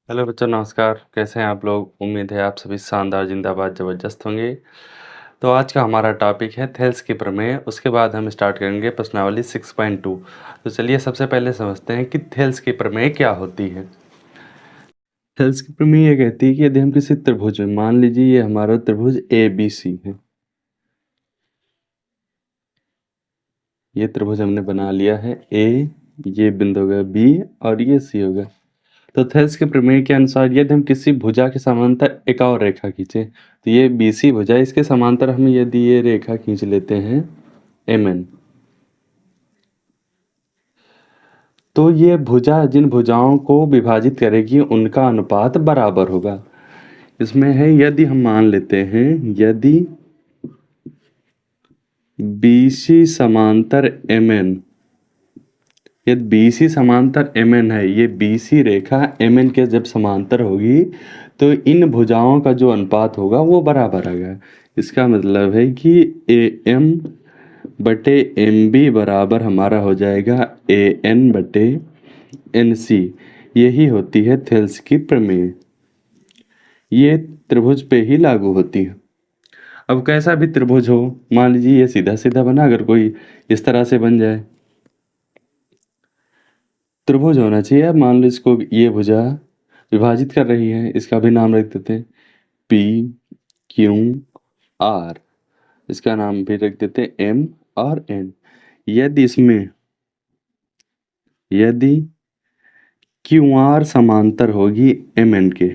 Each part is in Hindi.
हेलो बच्चों, नमस्कार। कैसे हैं आप लोग? उम्मीद है आप सभी शानदार, जिंदाबाद, ज़बरदस्त होंगे। तो आज का हमारा टॉपिक है थेल्स की प्रमेय। उसके बाद हम स्टार्ट करेंगे प्रश्नावली 6.2। तो चलिए सबसे पहले समझते हैं कि थेल्स की प्रमेय क्या होती है। थेल्स की प्रमेय ये कहती है कि यदि हम किसी त्रिभुज में, मान लीजिए ये हमारा त्रिभुज ए बी सी है, ये त्रिभुज हमने बना लिया है ए, ये बिंदु होगा बी और ये सी होगा। तो थेल्स के प्रमेय के अनुसार यदि हम किसी भुजा के समांतर एक और रेखा खींचे, तो ये बीसी भुजा, इसके समांतर हम यदि ये रेखा खींच लेते हैं एम एन, तो ये भुजा जिन भुजाओं को विभाजित करेगी उनका अनुपात बराबर होगा। इसमें है यदि हम मान लेते हैं यदि बीसी समांतर एम एन, यदि बीसी समांतर एम एन है, ये बीसी रेखा एम एन के जब समांतर होगी तो इन भुजाओं का जो अनुपात होगा वो बराबर आएगा। इसका मतलब है कि ए एम बटे एम बी बराबर हमारा हो जाएगा ए एन बटे एन सी। यही होती है थेल्स की प्रमेय। ये त्रिभुज पे ही लागू होती है। अब कैसा भी त्रिभुज हो, मान लीजिए ये सीधा सीधा बना, अगर कोई इस तरह से बन जाए, त्रिभुज होना चाहिए। अब मान लो इसको ये भुजा विभाजित कर रही है, इसका भी नाम रख देते हैं पी क्यू आर, इसका नाम भी रख देते हैं एम और एन। यदि क्यू आर समांतर होगी एम एन के,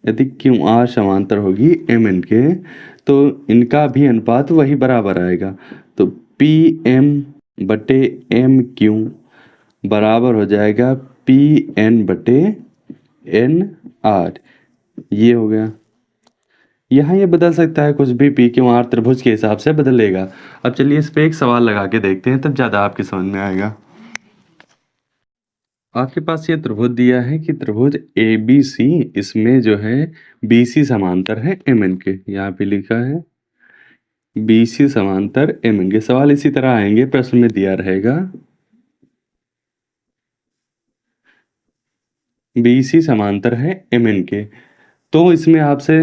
यदि क्यू आर समांतर होगी एम एन के, तो इनका भी अनुपात वही बराबर आएगा। तो पी एम बटे एम क्यू बराबर हो जाएगा पी एन बटे एन आर। ये हो गया। यहाँ ये बदल सकता है कुछ भी, पी क्यू आर त्रिभुज के हिसाब से बदलेगा। अब चलिए इस पे एक सवाल लगा के देखते हैं, तब ज़्यादा आपकी समझ में आएगा। आपके पास ये त्रिभुज दिया है कि त्रिभुज ए बी सी, इसमें जो है बी सी समांतर है एम एन के, यहाँ पे लिखा है बी सी समांतर एम एन के। सवाल इसी तरह आएंगे, प्रश्न में दिया रहेगा बी सी समांतर है एम एन के, तो इसमें आपसे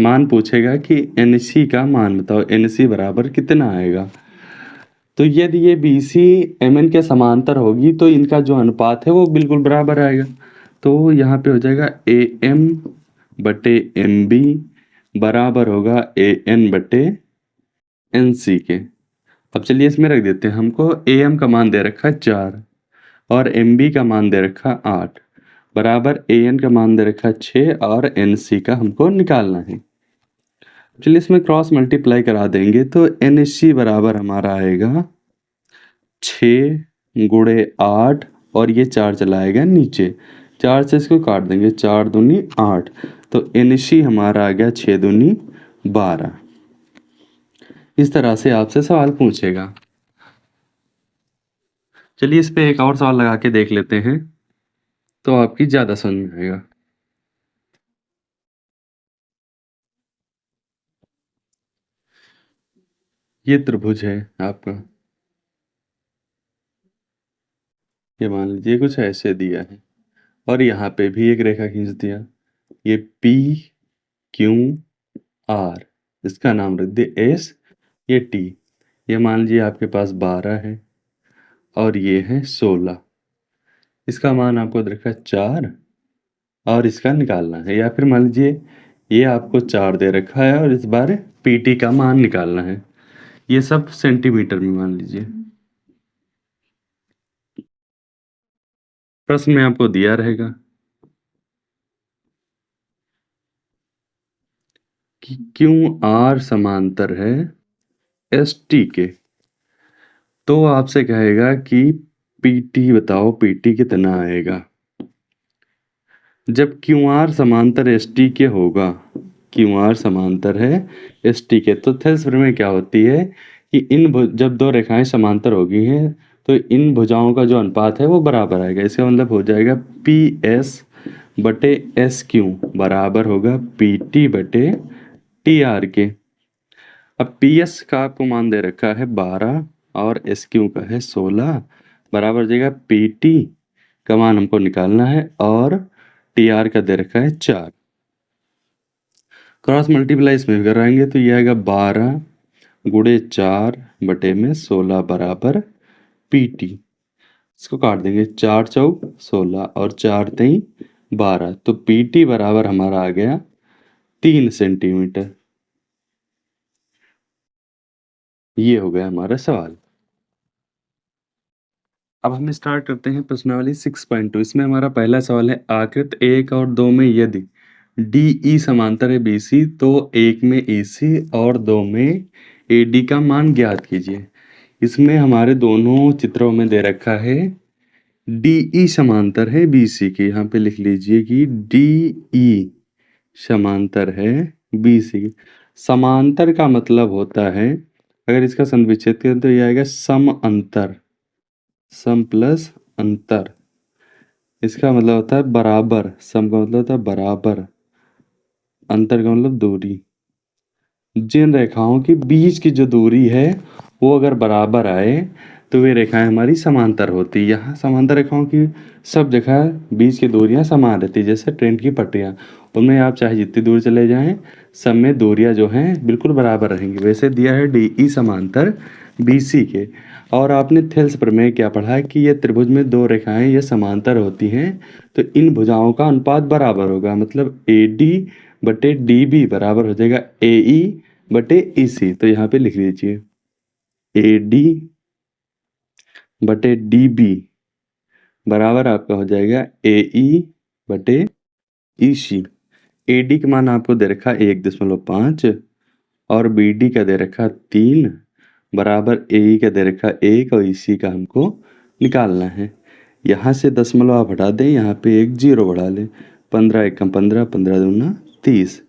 मान पूछेगा कि एन सी का मान बताओ, एन सी बराबर कितना आएगा। तो यदि ये बी सी एम एन के समांतर होगी तो इनका जो अनुपात है वो बिल्कुल बराबर आएगा। तो यहाँ पे हो जाएगा ए एम बटे एम बी बराबर होगा ए एन बटे एन सी के। अब चलिए इसमें रख देते हैं, हमको ए एम का मान दे रखा है 4 और एम बी का मान दे रखा 8, बराबर ए एन का मान दे रखा 6 और एन सी का हमको निकालना है। चलिए इसमें क्रॉस मल्टीप्लाई करा देंगे तो एन सी बराबर हमारा आएगा 6 × 8 और ये 4 चलाएगा नीचे, 4 से इसको काट देंगे, 4 दूनी 8, तो एन सी हमारा आ गया 6 दूनी 12। इस तरह से आपसे सवाल पूछेगा। चलिए इस पे एक और सवाल लगा के देख लेते हैं, तो आपकी ज़्यादा समझ में आएगा। ये त्रिभुज है आपका, ये मान लीजिए कुछ ऐसे दिया है और यहाँ पे भी एक रेखा खींच दिया, ये पी क्यू आर, इसका नाम रख दे एस, ये टी। ये मान लीजिए आपके पास 12 है और ये है 16, इसका मान आपको दे रखा है 4 और इसका निकालना है। या फिर मान लीजिए ये आपको 4 दे रखा है और इस बार पीटी का मान निकालना है। ये सब सेंटीमीटर में मान लीजिए। प्रश्न में आपको दिया रहेगा कि क्यू आर समांतर है एस टी के, तो आपसे कहेगा कि पीटी बताओ, पीटी कितना आएगा। जब क्यू आर समांतर एस टी के होगा, क्यू आर समांतर है एस टी के, तो थेल्स प्रमेय क्या होती है कि जब दो रेखाएं समांतर होगी हैं तो इन भुजाओं का जो अनुपात है वो बराबर आएगा। इसका मतलब हो जाएगा पी एस बटे एस क्यू बराबर होगा पी टी बटे टी आर के। अब पी एस का आपको मान दे रखा है 12 और एस क्यू का है 16, बराबर हो जाएगा पी टी का मान हमको निकालना है और टी आर का दे रखा है 4। क्रॉस मल्टीप्लाई इसमें कराएंगे तो ये आएगा 12 गुणे 4 बटे में 16 बराबर पी टी। इसको काट देंगे, 4 चौक 16 और 4 तेई 12, तो पी टी बराबर हमारा आ गया 3 सेंटीमीटर। ये हो गया हमारा सवाल। अब हम स्टार्ट करते हैं प्रश्नावली 6.2। इसमें हमारा पहला सवाल है, आकृत 1 और 2 में यदि डी ई समांतर है बी सी तो 1 में ए सी और 2 में ए डी का मान ज्ञात कीजिए। इसमें हमारे दोनों चित्रों में दे रखा है डी ई समांतर है बी सी के। यहाँ पे लिख लीजिए कि डी ई समांतर है बी सी। समांतर का मतलब होता है, अगर इसका संविच्छेद करें तो ये आएगा सम अंतर, सम प्लस अंतर। इसका मतलब होता है बराबर, सम का मतलब होता है बराबर, अंतर का मतलब दूरी। जिन रेखाओं के बीच की जो दूरी है वो अगर बराबर आए तो वे रेखाएं हमारी समांतर होती है। यहाँ समांतर रेखाओं की सब जगह बीच की दूरियां समान रहती है, जैसे ट्रेन की पटरियां, उनमें आप चाहे जितनी दूर चले जाएं सब में दूरियां जो हैं बिल्कुल बराबर रहेंगी। वैसे दिया है डी ई समांतर बी सी के। और आपने थेल्स प्रमेय क्या पढ़ा है कि ये त्रिभुज में दो रेखाएं ये समांतर होती हैं तो इन भुजाओं का अनुपात बराबर होगा, मतलब ए डी बटे डी बी बराबर हो जाएगा ए ई बटे ई सी। तो यहाँ पे लिख लीजिए ए डी बटे डी बी बराबर आपका हो जाएगा ए ई बटे ई सी। ए डी का मान आपको दे रखा 1.5 और बी डी का दे रखा 3 बराबर ए ई का दे रखा 1 और ई सी का हमको निकालना है। यहाँ से दशमलव आप हटा दें, यहाँ पे एक जीरो बढ़ा लें, 15 एकम 15, 15 दूना 30।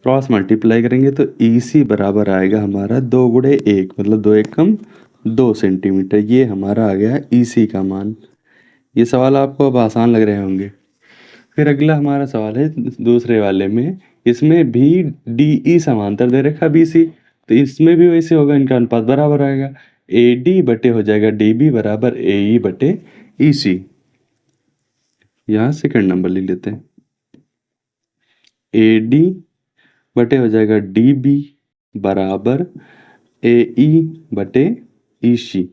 क्रॉस मल्टीप्लाई करेंगे तो ई सी बराबर आएगा हमारा 2 गुणे 1, मतलब 2 एकम 2 सेंटीमीटर। ये हमारा आ गया ई सी का मान। ये सवाल आपको अब आसान लग रहे होंगे। फिर अगला हमारा सवाल है दूसरे वाले में, इसमें भी डी ई समांतर दे रखा बी सी, तो इसमें भी वैसे होगा, इनका अनुपात बराबर आएगा, ए डी बटे हो जाएगा डी बी बराबर ए ई बटे ई सी। यहाँ सेकंड नंबर ले लेते हैं, ए डी बटे हो जाएगा डी बी बराबर ए ई बटे ई सी।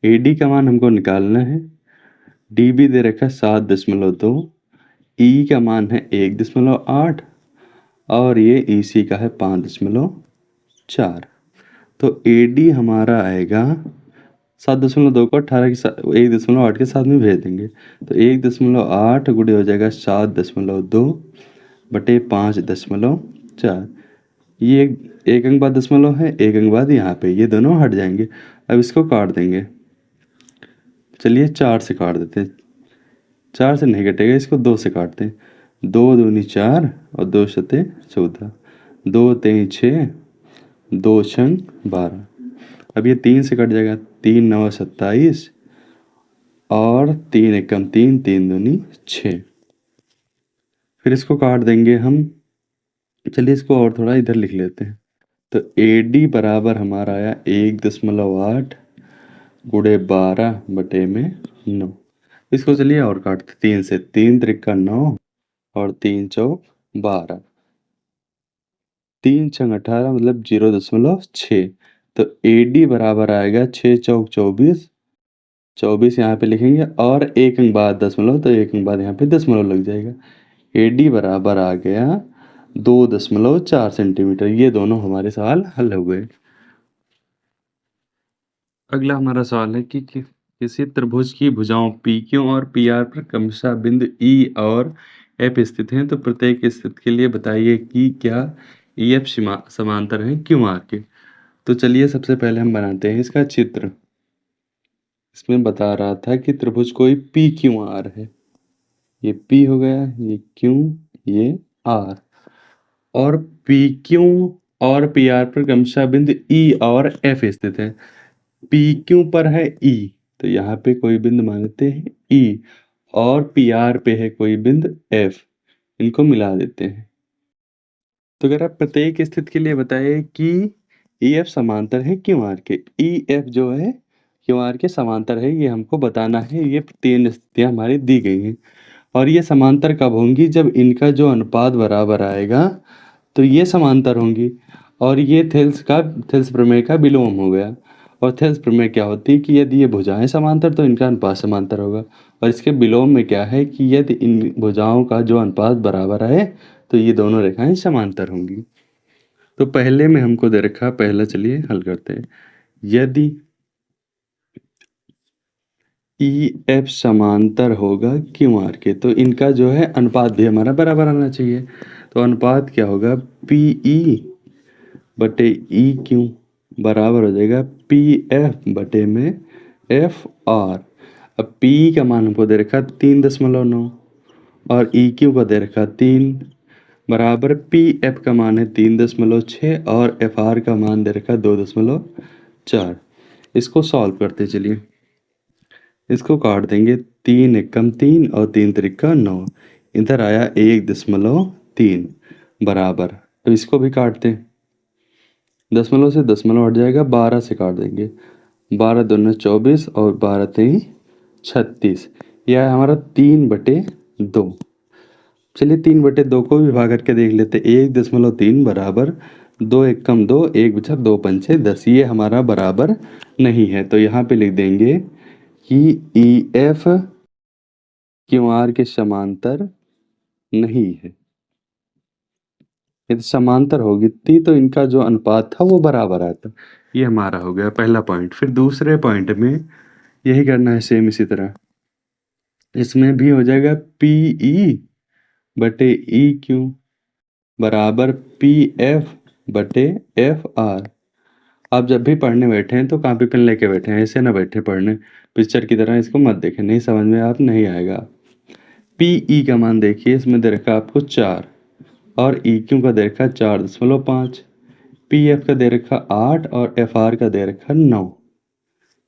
ए डी का मान हमको निकालना है, डी बी दे रखा 7.2, ई का मान है 1.8 और ये ई सी का है 5.4। तो ए डी हमारा आएगा 7.2 को 18 के साथ 1.8 के साथ में भेज देंगे तो 1.8 गुणे हो जाएगा 7.2 बटे 5.4। ये एक अंक बाद दशमलव है, एक अंक बाद यहाँ पे, ये दोनों हट जाएंगे। अब इसको काट देंगे, चलिए 4 से काट देते हैं, 4 से नहीं कटेगा, इसको 2 से काटते हैं। 2 दूनी 4 और 2 सते 14, 2 तेई 6, 2 छंग 12। अब ये 3 से कट जाएगा, 3 9 27 और 3 एकम 3, 3 दूनी 6। फिर इसको काट देंगे हम, चलिए इसको और थोड़ा इधर लिख लेते हैं। तो ए डी बराबर हमारा आया 1.8 गुणे 12 बटे में 9। इसको चलिए और काटते, 3 से, 3 त्रिका 9 और 3 चौक 12, 3 छंग 18 मतलब 0.6। तो ए डी बराबर आएगा 6 चौक 24, 24 यहाँ पे लिखेंगे और एक अंक बाद दशमलव, तो एक अंक बाद यहाँ पे दशमलव लग जाएगा। ए डी बराबर आ गया 2.4 सेंटीमीटर। ये दोनों हमारे सवाल हल हो गए। अगला हमारा सवाल है कि किसी त्रिभुज की भुजाओं पी क्यू और पी आर पर क्रमशः बिंदु ई और एफ स्थित हैं, तो प्रत्येक स्थिति के लिए बताइए कि क्या ई एफ समांतर है क्यू आर के। तो चलिए सबसे पहले हम बनाते हैं इसका चित्र। इसमें बता रहा था कि त्रिभुज कोई पी क्यू आर है, ये पी हो गया, ये क्यू, ये आर, और पी क्यू और पी आर पर क्रमशः बिंदु ई और एफ स्थित है। पी क्यू पर है ई, तो यहाँ पे कोई बिंदु मानते हैं ई, और पी आर पे है कोई बिंदु एफ, इनको मिला देते हैं। तो अगर आप प्रत्येक स्थिति के लिए बताए कि ई एफ समांतर है क्यू आर के, ई एफ जो है क्यू आर के समांतर है, ये हमको बताना है। ये 3 स्थितियाँ हमारी दी गई हैं। और ये समांतर कब होंगी? जब इनका जो अनुपात बराबर आएगा तो ये समांतर होंगी। और ये थेल्स प्रमेय का विलोम हो गया। और थेल्स प्रमेय क्या होती है कि यदि ये भुजाएं समांतर तो इनका अनुपात समांतर होगा। और इसके विलोम में क्या है कि यदि इन भुजाओं का जो अनुपात बराबर आए तो ये दोनों रेखाएं समांतर होंगी। तो पहले में हमको दे रखा, पहला चलिए हल करते हैं। यदि ई एफ समांतर होगा क्यू आर के तो इनका जो है अनुपात भी हमारा बराबर आना चाहिए। तो अनुपात क्या होगा? पी ई बटे ई क्यू बराबर हो जाएगा पी एफ बटे में एफ आर। अब पी का मान हमको दे रखा 3.9 और ई क्यू का दे रखा 3 बराबर पी एफ का मान है 3.6 और एफ आर का मान दे रखा 2.4। इसको सॉल्व करते चलिए। इसको काट देंगे, 3 एकम 3 और 3 त्रिका 9। इधर आया 1.3 बराबर। अब इसको भी काटते हैं, दशमलव से दशमलव हट जाएगा, 12 से काट देंगे, 12 दूनी 24 और 12 तीन 36। यह है हमारा 3/2। चलिए 3/2 को भी भाग करके देख लेते। 1.3 बराबर 2 एकम 2, 1 बचा 2 पंचे 10। ये हमारा बराबर नहीं है तो यहाँ पे लिख देंगे कि ई एफ क्यू आर के समांतर नहीं है। यदि समांतर होगी थी तो इनका जो अनुपात था वो बराबर आता। ये हमारा हो गया पहला पॉइंट। फिर दूसरे पॉइंट में यही करना है सेम इसी तरह। इसमें भी हो जाएगा पी ई बटे ई क्यू बराबर पी एफ बटे एफ आर। आप जब भी पढ़ने बैठे हैं तो कॉपी पेन लेके बैठे हैं, ऐसे ना बैठे पढ़ने पिक्चर की तरह। इसको मत देखें, नहीं समझ में आप नहीं आएगा। पी ई का मान देखिए, इसमें दे रखा आपको 4 और ई क्यू का दे रखा 4.5। पी एफ का दे रखा 8 और एफ आर का दे रखा 9।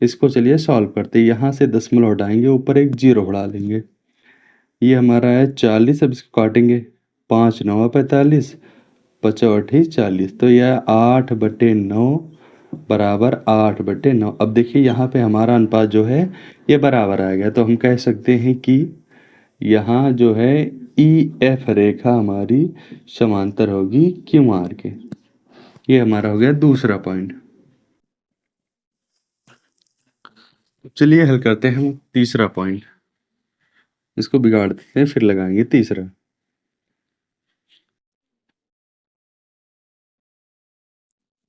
इसको चलिए सॉल्व करते हैं। यहाँ से दशमलव हटाएंगे, ऊपर एक जीरो बढ़ा लेंगे। ये हमारा है 40। अब इसको काटेंगे, 5 9 45, 5 40। तो यह 8/9 बराबर 8/9। अब देखिए यहाँ पे हमारा अनुपात जो है ये बराबर आ गया। तो हम कह सकते हैं कि यहाँ जो है ई एफ रेखा हमारी समांतर होगी क्यू आर के। ये हमारा हो गया दूसरा पॉइंट। चलिए हल करते हैं हम तीसरा पॉइंट। इसको बिगाड़ देते हैं, फिर लगाएंगे तीसरा।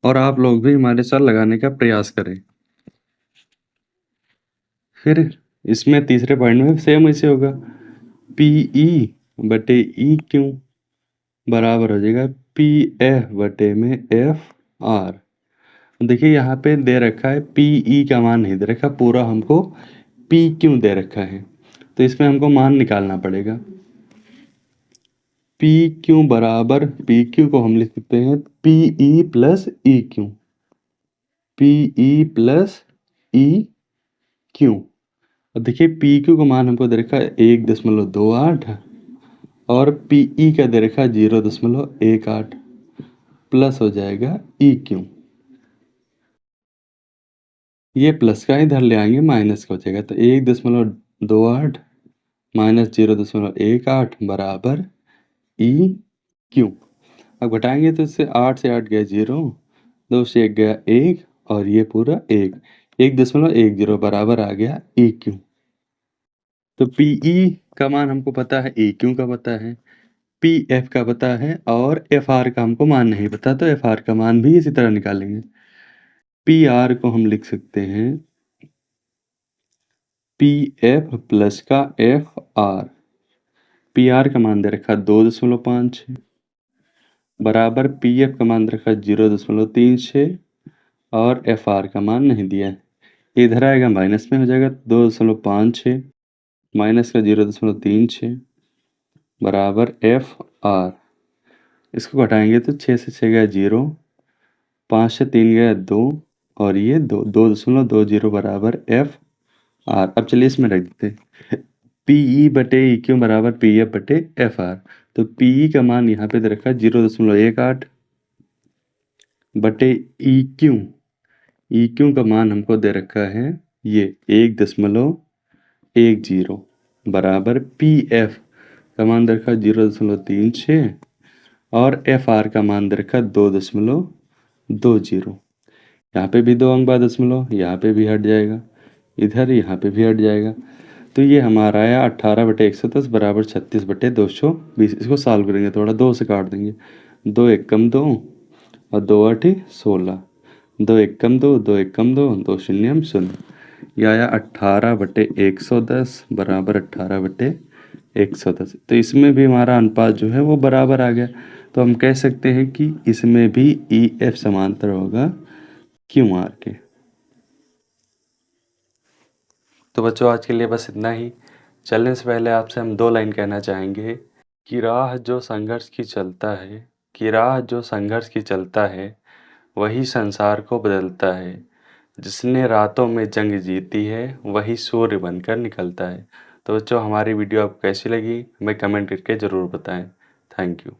और आप लोग भी हमारे साथ लगाने का प्रयास करें। फिर इसमें तीसरे पॉइंट में सेम ऐसे होगा, पी ई बटे ई क्यू बराबर हो जाएगा पी एफ बटे में एफ आर। देखिए यहाँ पे दे रखा है पी ई का मान नहीं दे रखा, पूरा हमको पी क्यू दे रखा है। तो इसमें हमको मान निकालना पड़ेगा। पी क्यू बराबर, पी क्यू को हम लिख सकते हैं P E plus E Q, P E plus E Q. अब देखिए पी क्यू का मान हमको दे रखा है 1.28 और पी ई का दे रखा है 0.18 प्लस हो जाएगा ई क्यू। ये प्लस का इधर ले आएंगे, माइनस का हो जाएगा। तो 1.28 माइनस 0.18 बराबर ई क्यू। अब घटाएंगे तो इससे 8 से 8 गया 0, 2 से 1 गया 1 और ये पूरा 1.10 बराबर आ गया ई क्यू। तो पी ई का मान हमको पता है, ई क्यू का पता है, पी एफ का पता है और एफ आर का हमको मान नहीं पता। तो एफ आर का मान भी इसी तरह निकालेंगे। पी आर को हम लिख सकते हैं पी एफ प्लस का एफ आर। पी आर का मान दे रखा 2.56 बराबर पी एफ का मान दे रखा 0.36 और एफ आर का मान नहीं दिया है। इधर आएगा माइनस में हो जाएगा, 2.56 माइनस का 0.36 बराबर एफ आर। इसको घटाएंगे तो 6 से 6 गया 0, 5 से 3 गया 2 और ये 2.20 बराबर एफ आर। अब चलिए इसमें रख देते हैं पी ई बटे ई क्यू बराबर पी एफ बटे एफ आर। तो पी ई का मान यहाँ पे दे रखा है 0.18 बटे ई क्यू। ई क्यू का मान हमको दे रखा है ये 1.10 बराबर पी एफ का मान दे रखा 0.36 और एफ आर का मान दे रखा 2.20। यहाँ पे भी 2 अंक बाद दशमलव, यहाँ पे भी हट जाएगा, इधर यहाँ पे भी हट जाएगा। तो ये हमारा आया 18/110 बराबर 36/220। इसको सॉल्व करेंगे, थोड़ा 2 से काट देंगे। 2 एक कम 2 और 2 8 16। 2 एक कम 2, 2 एक कम 2, 2 शून्य 0। यह आया 18/110 बराबर 18/110। तो इसमें भी हमारा अनुपात जो है वो बराबर आ गया। तो हम कह सकते हैं कि इसमें भी ई एफ समांतर होगा क्यू आर के। तो बच्चों आज के लिए बस इतना ही। चलने से पहले आपसे हम 2 लाइन कहना चाहेंगे कि राह जो संघर्ष की चलता है, कि राह जो संघर्ष की चलता है वही संसार को बदलता है। जिसने रातों में जंग जीती है वही सूर्य बनकर निकलता है। तो बच्चों हमारी वीडियो आपको कैसी लगी हमें कमेंट करके ज़रूर बताएं। Thank you.